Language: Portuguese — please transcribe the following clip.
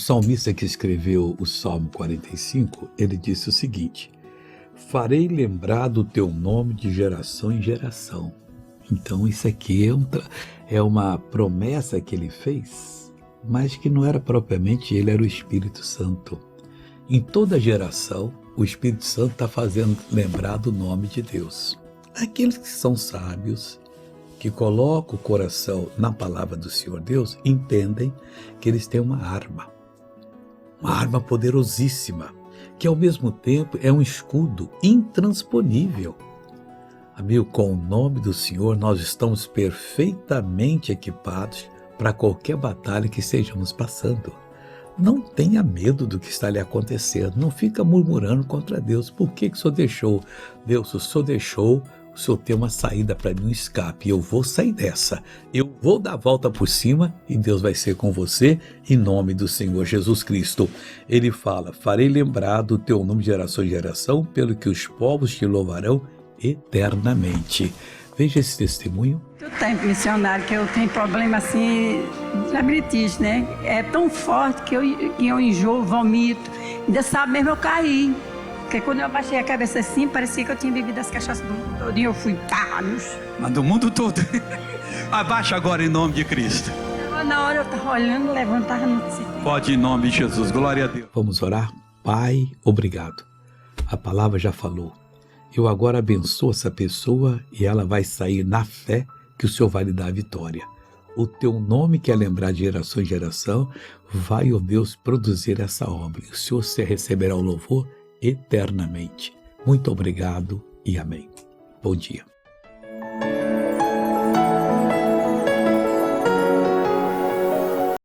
salmista que escreveu o Salmo 45, ele disse o seguinte: farei lembrar do teu nome de geração em geração. Então isso aqui é uma promessa que ele fez, mas que não era propriamente ele, era o Espírito Santo. Em toda geração, o Espírito Santo está fazendo lembrar do nome de Deus. Aqueles que são sábios, que colocam o coração na palavra do Senhor Deus, entendem que eles têm uma arma poderosíssima, que ao mesmo tempo é um escudo intransponível. Amigo, com o nome do Senhor nós estamos perfeitamente equipados para qualquer batalha que estejamos passando. Não tenha medo do que está lhe acontecendo, não fica murmurando contra Deus. Por que o Senhor deixou? Deus, o Senhor deixou, o Senhor tem uma saída para mim, um escape. Eu vou sair dessa, eu vou dar a volta por cima e Deus vai ser com você, em nome do Senhor Jesus Cristo. Ele fala: farei lembrar do teu nome de geração em geração, pelo que os povos te louvarão eternamente. Veja esse testemunho. Eu tenho missionário, que eu tenho problema assim, de labirintite, né? É tão forte que eu enjoo, vomito. Ainda sabe mesmo eu caí. Porque quando eu abaixei a cabeça assim, parecia que eu tinha bebido as cachaças do mundo todo. E eu fui, Mas do mundo todo. Abaixa agora em nome de Cristo. Na hora eu estava olhando, levantava no ciclo. Pode em nome de Jesus, glória a Deus. Vamos orar? Pai, obrigado. A palavra já falou. Eu agora abençoo essa pessoa e ela vai sair na fé que o Senhor vai lhe dar a vitória. O teu nome, que é lembrar de geração em geração, vai, ó Deus, produzir essa obra. E o Senhor receberá o louvor eternamente. Muito obrigado e amém. Bom dia.